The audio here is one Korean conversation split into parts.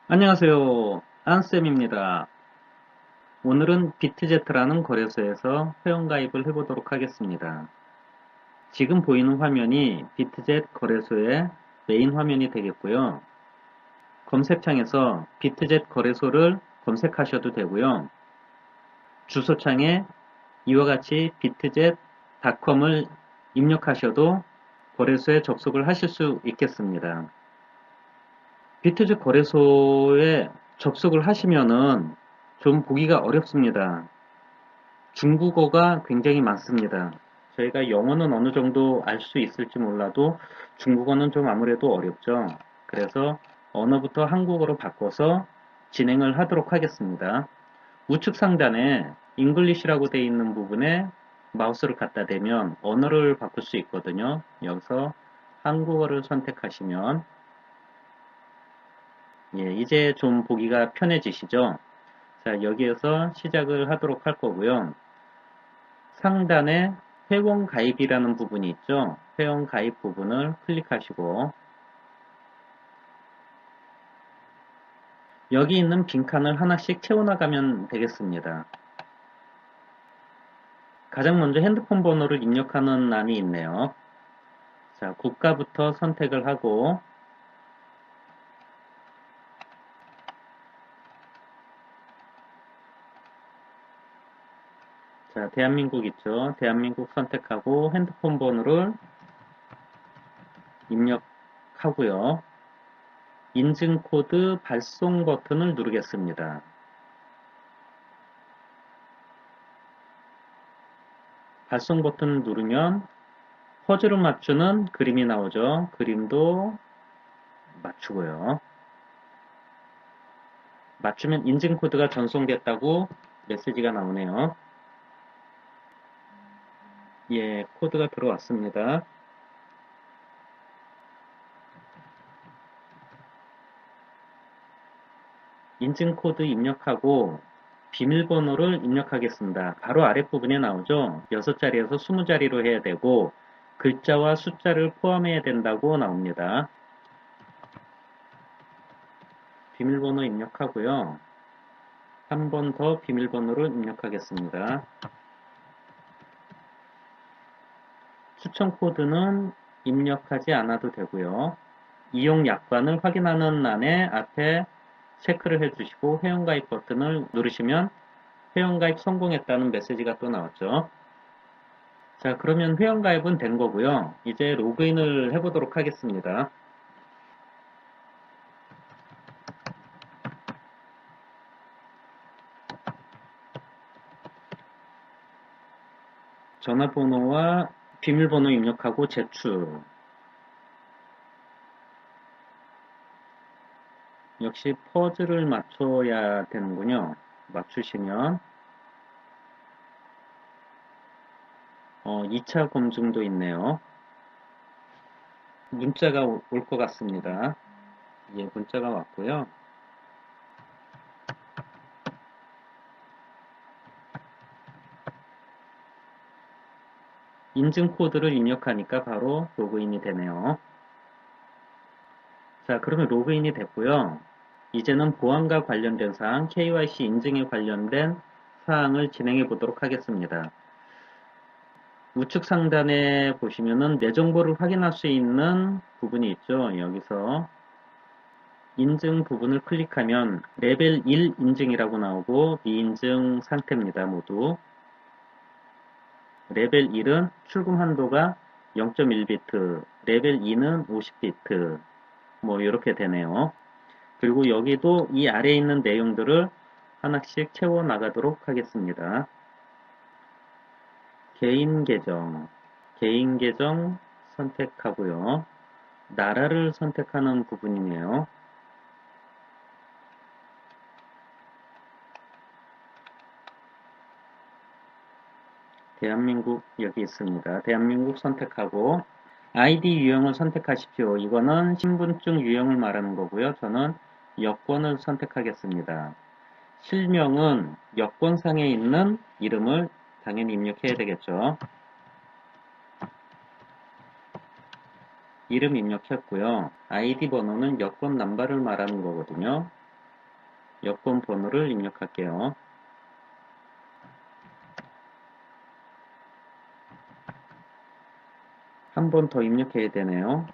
안녕하세요. 안쌤입니다. 오늘은 비트제트라는 거래소에서 회원가입을 해보도록 하겠습니다. 지금 보이는 화면이 비트제트 거래소의 메인 화면이 되겠고요. 검색창에서 비트제트 거래소를 검색하셔도 되고요. 주소창에 이와 같이 비트제트.com을 입력하셔도 거래소에 접속을 하실 수 있겠습니다. 비트즈 거래소에 접속을 하시면은 좀 보기가 어렵습니다. 중국어가 굉장히 많습니다. 저희가 영어는 어느 정도 알 수 있을지 몰라도 중국어는 좀 아무래도 어렵죠. 그래서 언어부터 한국어로 바꿔서 진행을 하도록 하겠습니다. 우측 상단에 잉글리시라고 되어 있는 부분에 마우스를 갖다 대면 언어를 바꿀 수 있거든요. 여기서 한국어를 선택하시면 이제 좀 보기가 편해지시죠? 자, 여기에서 시작을 하도록 할 거고요. 상단에 회원 가입이라는 부분이 있죠? 회원 가입 부분을 클릭하시고 여기 있는 빈칸을 하나씩 채워나가면 되겠습니다. 가장 먼저 핸드폰 번호를 입력하는欄이 있네요. 자, 국가부터 선택을 하고 자, 대한민국 있죠? 대한민국 선택하고 핸드폰 번호를 입력하고요. 인증코드 발송 버튼을 누르겠습니다. 발송 버튼을 누르면 퍼즐을 맞추는 그림이 나오죠. 그림도 맞추고요. 맞추면 인증코드가 전송됐다고 메시지가 나오네요. 예, 코드가 들어왔습니다. 인증코드 입력하고 비밀번호를 입력하겠습니다. 바로 아랫부분에 나오죠. 6자리에서 20자리로 해야 되고 글자와 숫자를 포함해야 된다고 나옵니다. 비밀번호 입력하고요. 한 번 더 비밀번호를 입력하겠습니다. 추천 코드는 입력하지 않아도 되고요. 이용 약관을 확인하는欄에 앞에 체크를 해주시고 회원가입 버튼을 누르시면 회원가입 성공했다는 메시지가 또 나왔죠. 자, 그러면 회원가입은 된 거고요. 이제 로그인을 해보도록 하겠습니다. 전화번호와 비밀번호 입력하고 제출. 역시 퍼즐을 맞춰야 되는군요. 맞추시면 2차 검증도 있네요. 문자가 올 것 같습니다. 예, 문자가 왔고요. 인증 코드를 입력하니까 바로 로그인이 되네요. 자, 그러면 로그인이 됐고요. 이제는 보안과 관련된 사항, KYC 인증에 관련된 사항을 진행해 보도록 하겠습니다. 우측 상단에 보시면은 내 정보를 확인할 수 있는 부분이 있죠. 여기서 인증 부분을 클릭하면 레벨 1 인증이라고 나오고 미인증 상태입니다. 모두. 레벨 1은 출금 한도가 0.1비트, 레벨 2는 50비트, 뭐 이렇게 되네요. 그리고 여기도 이 아래에 있는 내용들을 하나씩 채워 나가도록 하겠습니다. 개인 계정 선택하고요. 나라를 선택하는 부분이네요. 대한민국 여기 있습니다. 대한민국 선택하고 아이디 유형을 선택하십시오. 이거는 신분증 유형을 말하는 거고요. 저는 여권을 선택하겠습니다. 실명은 여권상에 있는 이름을 당연히 입력해야 되겠죠. 이름 입력했고요. 아이디 번호는 여권 넘버를 말하는 거거든요. 여권 번호를 입력할게요. 한 번 더 입력해야 되네요.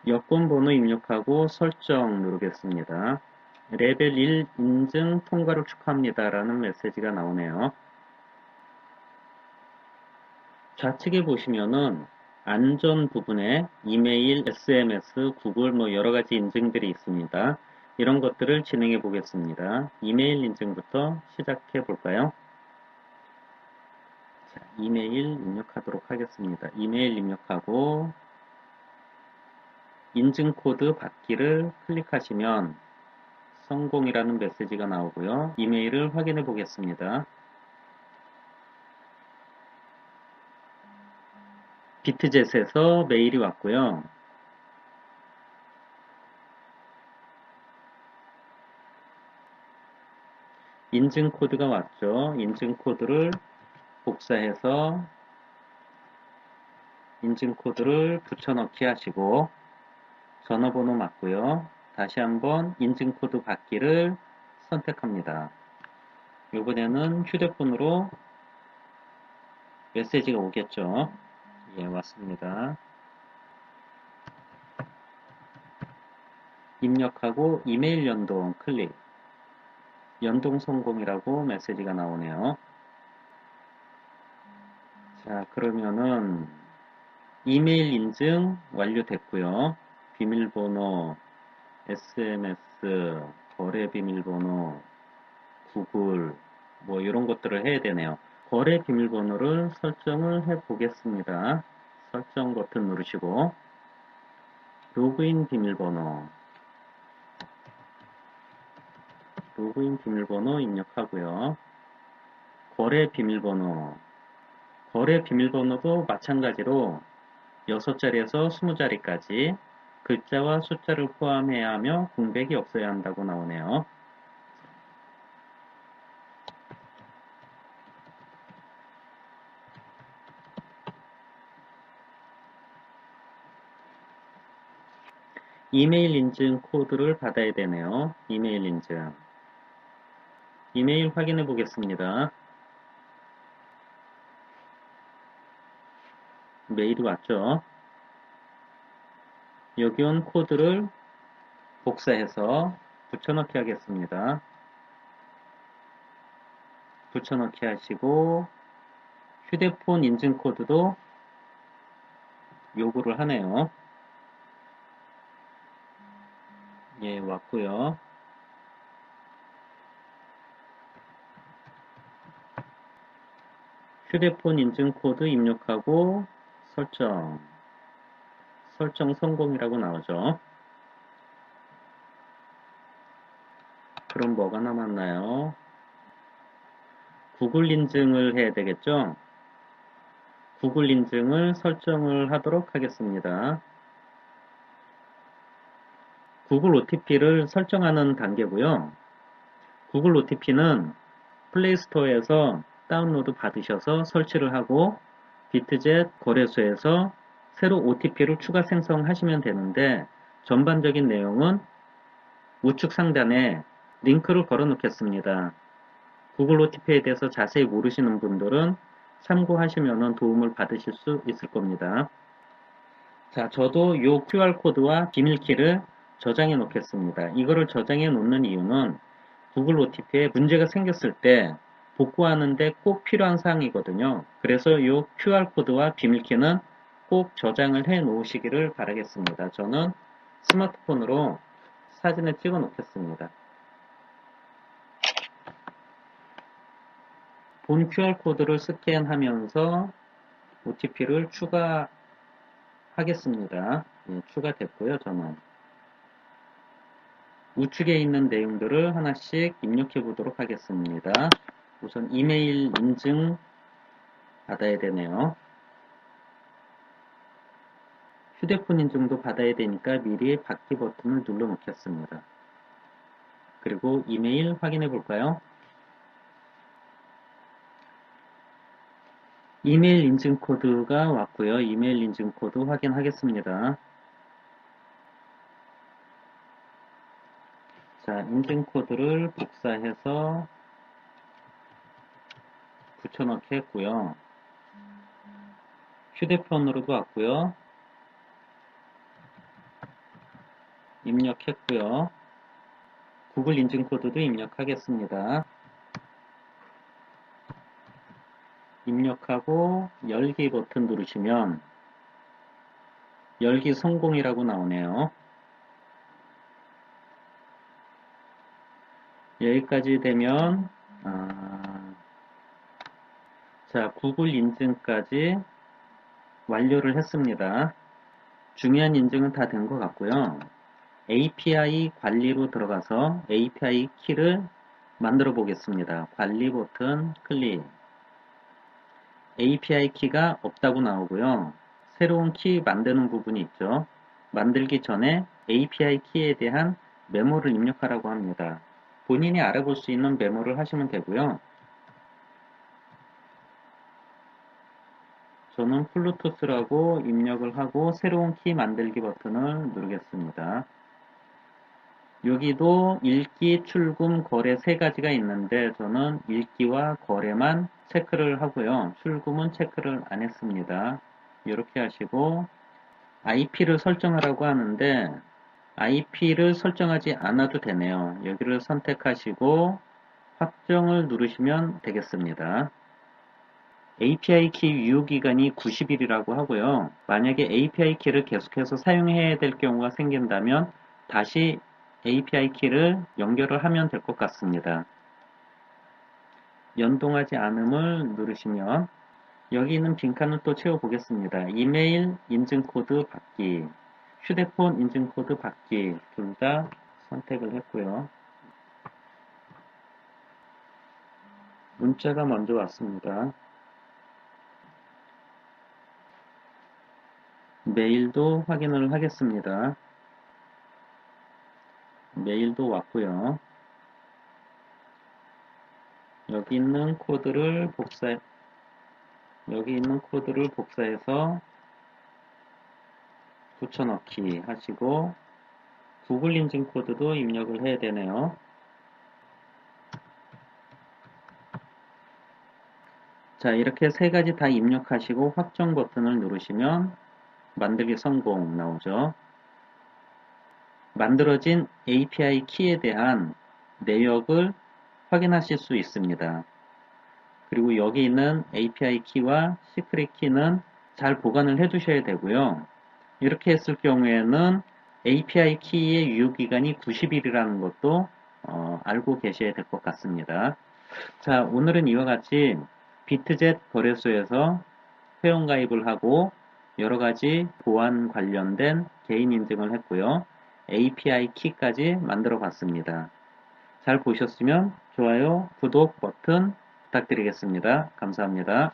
여권 번호 입력하고 설정 누르겠습니다. 레벨 1 인증 통과를 축하합니다 라는 메시지가 나오네요. 좌측에 보시면은 안전 부분에 이메일, SMS, 구글 뭐 여러가지 인증들이 있습니다. 이런 것들을 진행해 보겠습니다. 이메일 인증부터 시작해 볼까요? 자, 이메일 입력하도록 하겠습니다. 이메일 입력하고 인증 코드 받기를 클릭하시면 성공이라는 메시지가 나오고요. 이메일을 확인해 보겠습니다. 비트젯에서 메일이 왔고요. 인증 코드가 왔죠. 인증 코드를 복사해서 인증 코드를 붙여넣기 하시고 전화번호 맞고요. 다시 한번 인증 코드 받기를 선택합니다. 이번에는 휴대폰으로 메시지가 오겠죠. 예, 왔습니다. 입력하고 이메일 연동 클릭. 연동 성공이라고 메시지가 나오네요. 자, 그러면은 이메일 인증 완료됐고요. 비밀번호, SMS, 거래 비밀번호, 구글 뭐 이런 것들을 해야 되네요. 거래 비밀번호를 설정을 해 보겠습니다. 설정 버튼 누르시고 로그인 비밀번호 입력하고요. 거래 비밀번호도 마찬가지로 6자리에서 20자리까지 글자와 숫자를 포함해야 하며 공백이 없어야 한다고 나오네요. 이메일 인증 코드를 받아야 되네요. 이메일 인증. 이메일 확인해 보겠습니다. 메일이 왔죠. 여기 온 코드를 복사해서 붙여넣기 하겠습니다. 붙여넣기 하시고 휴대폰 인증 코드도 요구를 하네요. 예, 왔고요. 휴대폰 인증 코드 입력하고 설정 성공이라고 나오죠. 그럼 뭐가 남았나요? 구글 인증을 해야 되겠죠? 구글 인증을 설정을 하도록 하겠습니다. 구글 OTP를 설정하는 단계고요. 구글 OTP는 플레이스토어에서 다운로드 받으셔서 설치를 하고 비트젯 거래소에서 새로 OTP를 추가 생성하시면 되는데 전반적인 내용은 우측 상단에 링크를 걸어 놓겠습니다. 구글 OTP에 대해서 자세히 모르시는 분들은 참고하시면 도움을 받으실 수 있을 겁니다. 자, 저도 이 QR코드와 비밀키를 저장해 놓겠습니다. 이거를 저장해 놓는 이유는 구글 OTP에 문제가 생겼을 때 복구하는데 꼭 필요한 사항이거든요. 그래서 이 QR코드와 비밀키는 꼭 저장을 해 놓으시기를 바라겠습니다. 저는 스마트폰으로 사진을 찍어 놓겠습니다. 본 QR코드를 스캔하면서 OTP를 추가하겠습니다. 예, 추가됐고요, 저는. 우측에 있는 내용들을 하나씩 입력해 보도록 하겠습니다. 우선 이메일 인증 받아야 되네요. 휴대폰 인증도 받아야 되니까 미리 받기 버튼을 눌러 놓겠습니다. 그리고 이메일 확인해 볼까요? 이메일 인증 코드가 왔고요. 이메일 인증 코드 확인하겠습니다. 자, 인증 코드를 복사해서 붙여넣기 했고요. 휴대폰으로도 왔고요. 입력했고요. 구글 인증 코드도 입력하겠습니다. 입력하고 열기 버튼 누르시면 열기 성공이라고 나오네요. 여기까지 되면 자, 구글 인증까지 완료를 했습니다. 중요한 인증은 다 된 것 같고요. API 관리로 들어가서 API 키를 만들어 보겠습니다. 관리 버튼 클릭. API 키가 없다고 나오고요. 새로운 키 만드는 부분이 있죠. 만들기 전에 API 키에 대한 메모를 입력하라고 합니다. 본인이 알아볼 수 있는 메모를 하시면 되고요. 저는 플루토스라고 입력을 하고 새로운 키 만들기 버튼을 누르겠습니다. 여기도 읽기, 출금, 거래 세 가지가 있는데 저는 읽기와 거래만 체크를 하고요. 출금은 체크를 안 했습니다. 이렇게 하시고 IP를 설정하라고 하는데 IP를 설정하지 않아도 되네요. 여기를 선택하시고 확정을 누르시면 되겠습니다. API 키 유효기간이 90일이라고 하고요. 만약에 API 키를 계속해서 사용해야 될 경우가 생긴다면 다시 API 키를 연결을 하면 될 것 같습니다. 연동하지 않음을 누르시면 여기 있는 빈칸을 또 채워보겠습니다. 이메일 인증코드 받기, 휴대폰 인증코드 받기 둘 다 선택을 했고요. 문자가 먼저 왔습니다. 메일도 확인을 하겠습니다. 메일도 왔고요. 여기 있는 코드를 복사해서 붙여넣기 하시고 구글 인증 코드도 입력을 해야 되네요. 자, 이렇게 세 가지 다 입력하시고 확정 버튼을 누르시면 만들기 성공 나오죠. 만들어진 API 키에 대한 내역을 확인하실 수 있습니다. 그리고 여기 있는 API 키와 시크릿 키는 잘 보관을 해 두셔야 되고요. 이렇게 했을 경우에는 API 키의 유효기간이 90일이라는 것도 알고 계셔야 될 것 같습니다. 자, 오늘은 이와 같이 비트젯 거래소에서 회원가입을 하고 여러가지 보안 관련된 개인 인증을 했고요. API 키까지 만들어 봤습니다. 잘 보셨으면 좋아요, 구독 버튼 부탁드리겠습니다. 감사합니다.